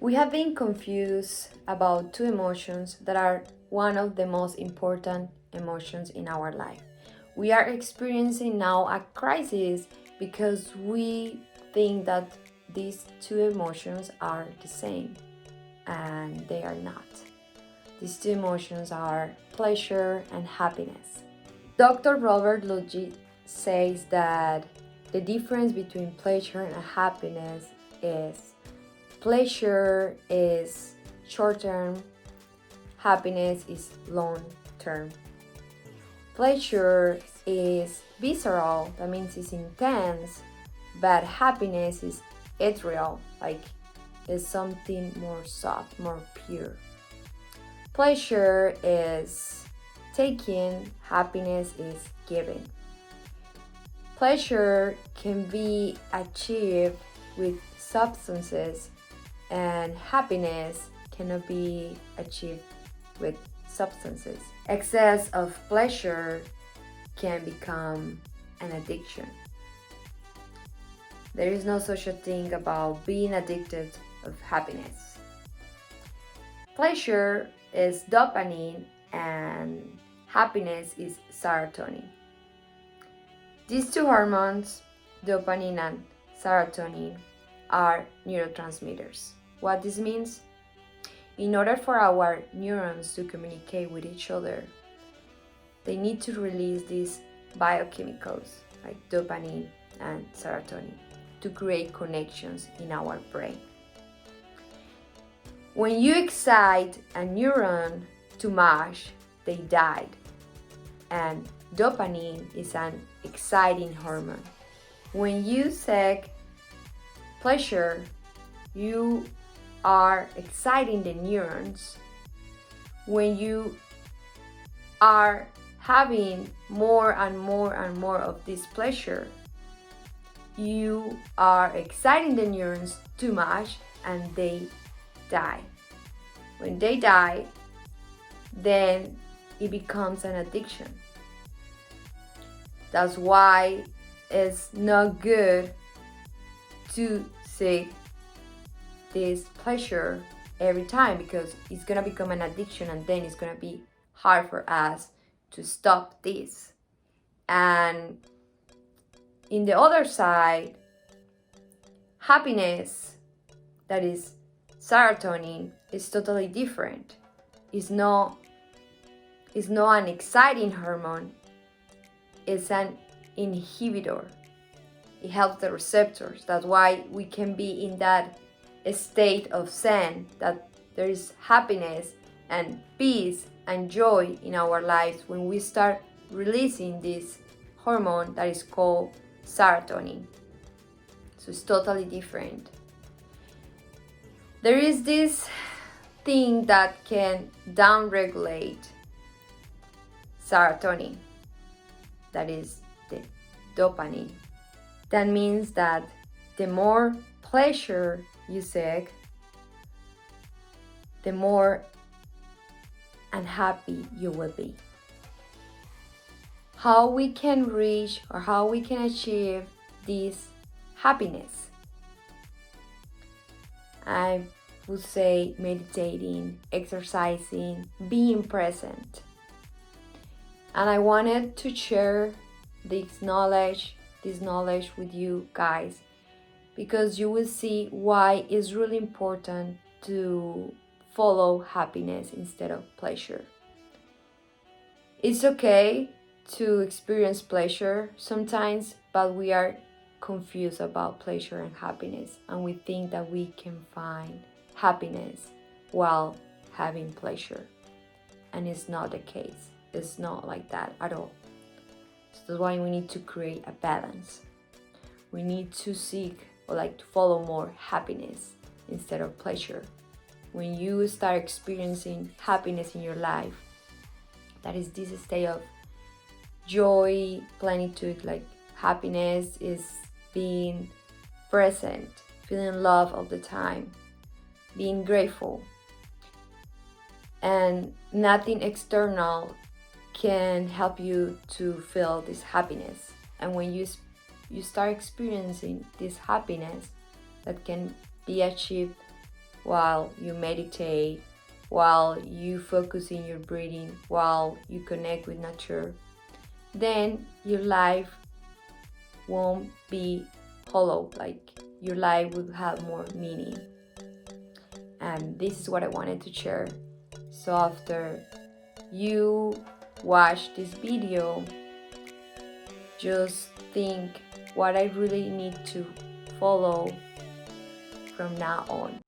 We have been confused about two emotions that are one of the most important emotions in our life. We are experiencing now a crisis because we think that these two emotions are the same, and they are not. These two emotions are pleasure and happiness. Dr. Robert Ludwig says that the difference between pleasure and happiness is pleasure is short term, happiness is long term. Pleasure is visceral, that means it's intense, but happiness is ethereal, like is something more soft, more pure. Pleasure is taking, happiness is giving. Pleasure can be achieved with substances, and happiness cannot be achieved with substances. Excess of pleasure can become an addiction. There is no such a thing about being addicted of happiness. Pleasure is dopamine and happiness is serotonin. These two hormones, dopamine and serotonin, are neurotransmitters. What this means? In order for our neurons to communicate with each other, they need to release these biochemicals like dopamine and serotonin to create connections in our brain. When you excite a neuron too much, they died. And dopamine is an exciting hormone. When you seek pleasure, you are exciting the neurons. When you are having more and more and more of this pleasure, you are exciting the neurons too much and they die. When they die, then it becomes an addiction. That's why it's not good to seek this pleasure every time, because it's gonna become an addiction and then it's gonna be hard for us to stop this. And in the other side, happiness, that is serotonin, is totally different. It's not an exciting hormone, it's an inhibitor. It helps the receptors. That's why we can be in that state of zen, that there is happiness and peace and joy in our lives when we start releasing this hormone that is called serotonin. So it's totally different. There is this thing that can downregulate serotonin, that is the dopamine. That means that the more pleasure you seek, the more unhappy you will be. How we can reach or how we can achieve this happiness? I would say meditating, exercising, being present. And I wanted to share this knowledge with you guys, because you will see why it's really important to follow happiness instead of pleasure. It's okay to experience pleasure sometimes, but we are confused about pleasure and happiness, and we think that we can find happiness while having pleasure, and it's not the case. It's not like that at all. So that's why we need to create a balance. We need to seek or to follow more happiness instead of pleasure. When you start experiencing happiness in your life, that is this state of joy, plenitude, like happiness is being present, feeling love all the time, being grateful, and nothing external can help you to feel this happiness. And when you start experiencing this happiness that can be achieved while you meditate, while you focus in your breathing, while you connect with nature, then your life won't be hollow, like your life will have more meaning. And this is what I wanted to share. So after you watch this video, just think what I really need to follow from now on.